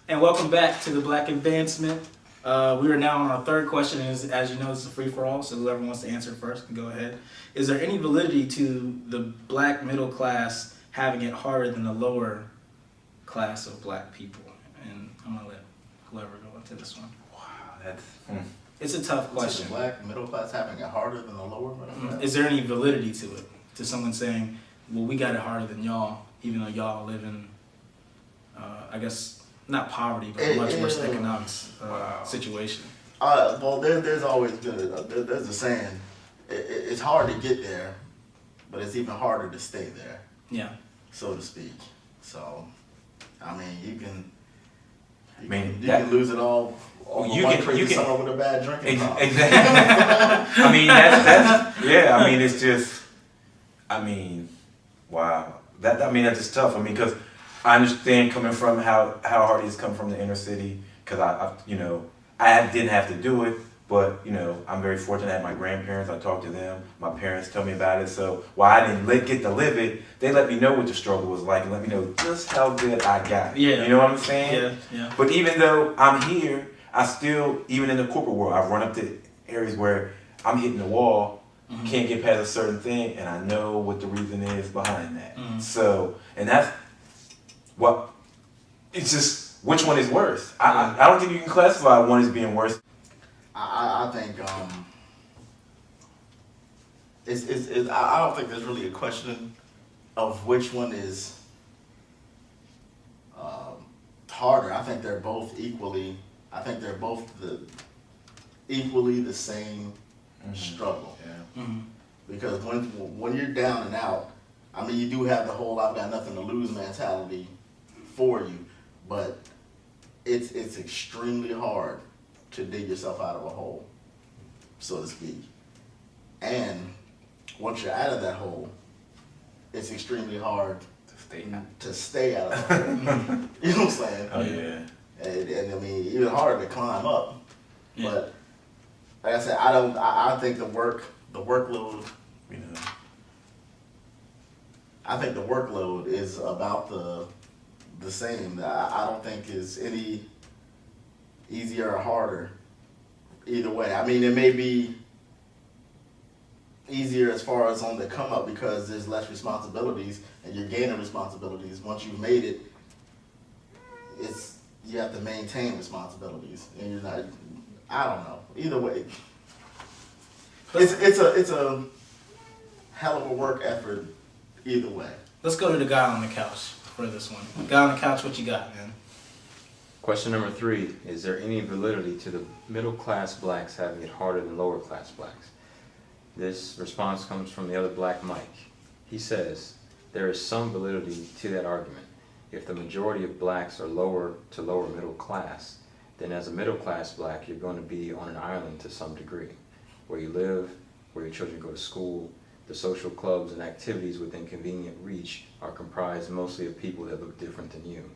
And welcome back to the Black Advancement. We are now on our third question, and as you know, it's a free-for-all, so whoever wants to answer first can go ahead. Is there any validity to the black middle class having it harder than the lower class of black people? And I'm going to let whoever go into this one. Wow, that's... It's a tough question. Is the black middle class having it harder than the lower middle class? Is there any validity to it? To someone saying, well, we got it harder than y'all, even though y'all live in, I guess, not poverty, but a much worse economic situation. Well, there's always been, there's a saying, it's hard to get there, but it's even harder to stay there. Yeah. So to speak. So, I mean, you can lose it all. You can summer with a bad drinking problem. Exactly. I mean, that's yeah. I mean, it's just. I mean, wow. That's just tough. I mean, because I understand coming from how hard it is coming from the inner city. Because I didn't have to do it, but I'm very fortunate. I had my grandparents. I talked to them. My parents tell me about it. So while I didn't get to live it, they let me know what the struggle was like and let me know just how good I got it. Yeah. You know what I'm saying? Yeah. Yeah. But even though I'm here, I still, even in the corporate world, I've run up to areas where I'm hitting the wall, can't get past a certain thing, and I know what the reason is behind that. So, and that's what, it's just, which one is worse? I don't think you can classify one as being worse. I think I don't think there's really a question of which one is harder. I think they're both equally. I think they're both equally the same struggle. Yeah. Because when you're down and out, I mean, you do have the whole "I've got nothing to lose" mentality for you, but it's extremely hard to dig yourself out of a hole, so to speak. And once you're out of that hole, it's extremely hard to stay out of the hole. You know what I'm saying? Oh yeah. And I mean, even harder to climb up. Yeah. But like I said, I think the workload. I think the workload is about the same. I don't think is any easier or harder either way. I mean, it may be easier as far as on the come up because there's less responsibilities and you're gaining responsibilities. Once you've made it, you have to maintain responsibilities, and you're not. I don't know. Either way, it's a hell of a work effort. Either way. Let's go to the guy on the couch for this one. Guy on the couch, what you got, man? Question number 3, is there any validity to the middle class blacks having it harder than lower class blacks? This response comes from the other black Mike. He says, there is some validity to that argument. If the majority of blacks are lower to lower middle class, then as a middle class black, you're going to be on an island to some degree. Where you live, where your children go to school, the social clubs and activities within convenient reach are comprised mostly of people that look different than you.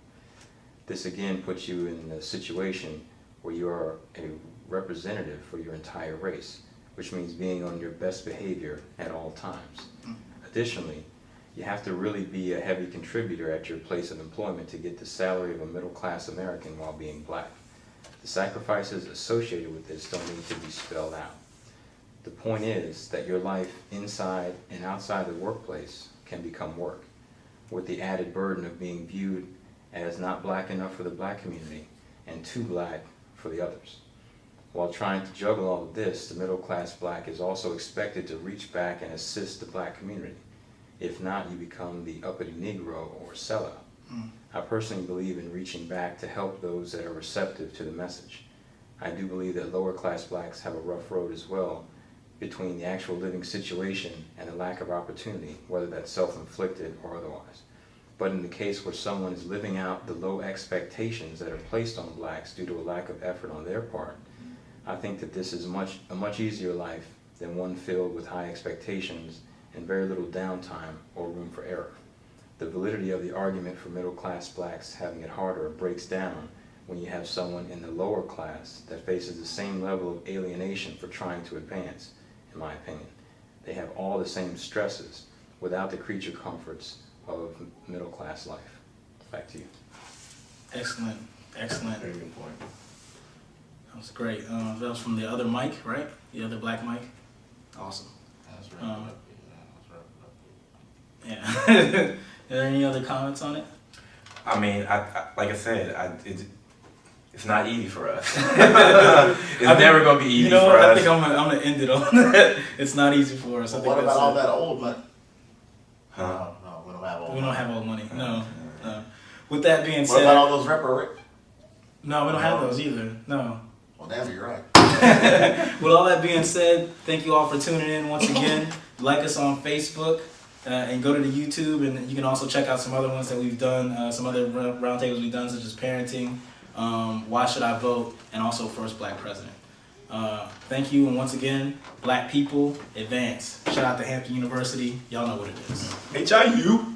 This again puts you in a situation where you are a representative for your entire race, which means being on your best behavior at all times. Additionally, you have to really be a heavy contributor at your place of employment to get the salary of a middle-class American while being black. The sacrifices associated with this don't need to be spelled out. The point is that your life inside and outside the workplace can become work, with the added burden of being viewed as not black enough for the black community and too black for the others. While trying to juggle all of this, the middle-class black is also expected to reach back and assist the black community. If not, you become the uppity Negro or sellout. I personally believe in reaching back to help those that are receptive to the message. I do believe that lower-class blacks have a rough road as well between the actual living situation and the lack of opportunity, whether that's self-inflicted or otherwise. But in the case where someone is living out the low expectations that are placed on blacks due to a lack of effort on their part, I think that this is a much easier life than one filled with high expectations and very little downtime or room for error. The validity of the argument for middle-class blacks having it harder breaks down when you have someone in the lower class that faces the same level of alienation for trying to advance, in my opinion. They have all the same stresses without the creature comforts of middle-class life. Back to you. Excellent Excellent. Very good point. That was great. That was from the other Mike, right? The other black Mike. Awesome. That's Yeah. Are there any other comments on it? I mean, I like I said, it's not easy for us. It's never gonna be easy You know for what? I us. think I'm gonna end it on that. It's not easy for us. I Well, think what that's about all it. that old money? Huh? No, we don't have old We money. don't have old money. No. No. With that being What said, about all those reparations? no, we don't have those either. No. Well, damn, you're right. With all that being said, thank you all for tuning in once again. Like us on Facebook and go to the YouTube, and you can also check out some other ones that we've done, some other roundtables we've done, such as parenting, why should I vote, and also first black president. Thank you, and once again, black people advance. Shout out to Hampton University. Y'all know what it is. HIU.